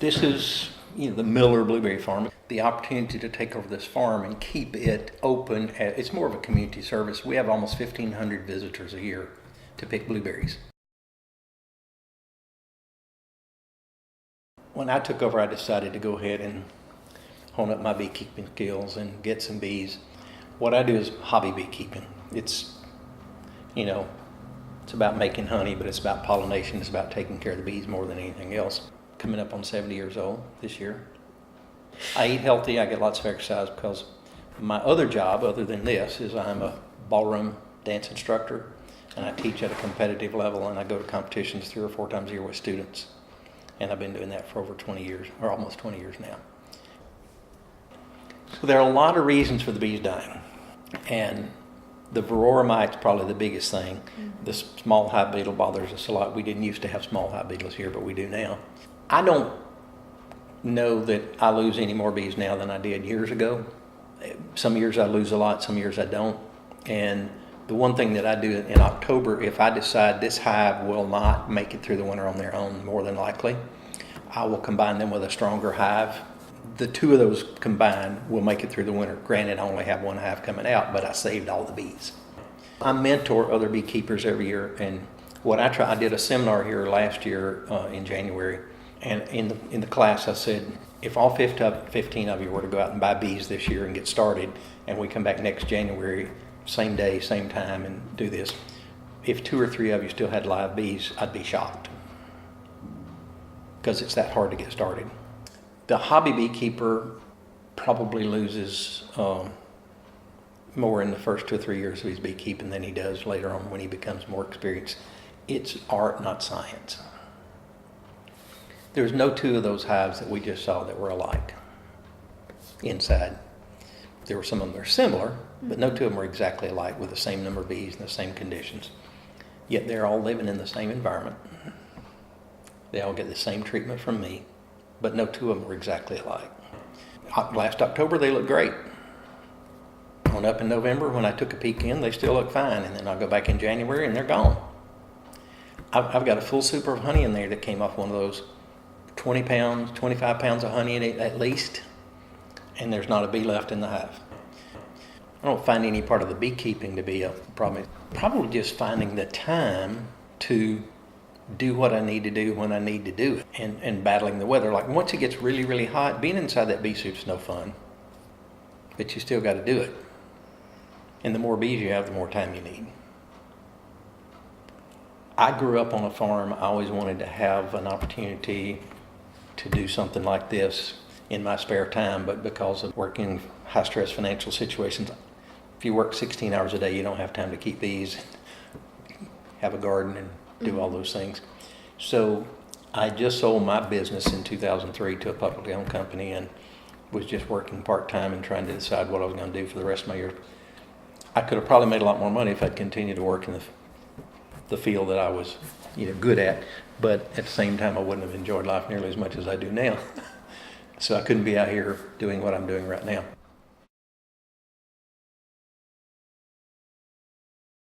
This is, the Miller Blueberry Farm. The opportunity to take over this farm and keep it open, it's more of a community service. We have almost 1,500 visitors a year to pick blueberries. When I took over, I decided to go ahead and hone up my beekeeping skills and get some bees. What I do is hobby beekeeping. It's about making honey, but it's about pollination. It's about taking care of the bees more than anything else. Coming up on 70 years old this year. I eat healthy. I get lots of exercise because my other job, other than this, is I'm a ballroom dance instructor, and I teach at a competitive level, and I go to competitions 3 or 4 times a year with students. And I've been doing that for over 20 years, or almost 20 years now. So there are a lot of reasons for the bees dying. And the varroa mite's probably the biggest thing. Mm-hmm. The small hive beetle bothers us a lot. We didn't used to have small hive beetles here, but we do now. I don't know that I lose any more bees now than I did years ago. Some years I lose a lot, some years I don't. And the one thing that I do in October, if I decide this hive will not make it through the winter on their own, more than likely, I will combine them with a stronger hive. The 2 of those combined will make it through the winter. Granted, I only have 1 hive coming out, but I saved all the bees. I mentor other beekeepers every year, and I did a seminar here last year in January, and in the class I said, if all 15 of you were to go out and buy bees this year and get started, and we come back next January, same day, same time, and do this, if 2 or 3 of you still had live bees, I'd be shocked, because it's that hard to get started. The hobby beekeeper probably loses more in the first 2 or 3 years of his beekeeping than he does later on when he becomes more experienced. It's art, not science. There's no 2 of those hives that we just saw that were alike inside. There were some of them that are similar, but no 2 of them were exactly alike with the same number of bees and the same conditions. Yet they're all living in the same environment. They all get the same treatment from me, but no 2 of them were exactly alike. Last October, they looked great. On up in November, when I took a peek in, they still look fine, and then I'll go back in January and they're gone. I've got a full super of honey in there that came off one of those 20 pounds, 25 pounds of honey in it at least, and there's not a bee left in the hive. I don't find any part of the beekeeping to be a problem. Probably just finding the time to do what I need to do when I need to do it, and battling the weather. Like once it gets really, really hot, being inside that bee suit's no fun, but you still got to do it. And the more bees you have, the more time you need. I grew up on a farm. I always wanted to have an opportunity to do something like this in my spare time, but because of working high stress financial situations, if you work 16 hours a day, you don't have time to keep bees, have a garden, and do all those things. So I just sold my business in 2003 to a publicly owned company and was just working part-time and trying to decide what I was going to do for the rest of my year. I could have probably made a lot more money if I'd continued to work in the field that I was good at, but at the same time I wouldn't have enjoyed life nearly as much as I do now. So I couldn't be out here doing what I'm doing right now.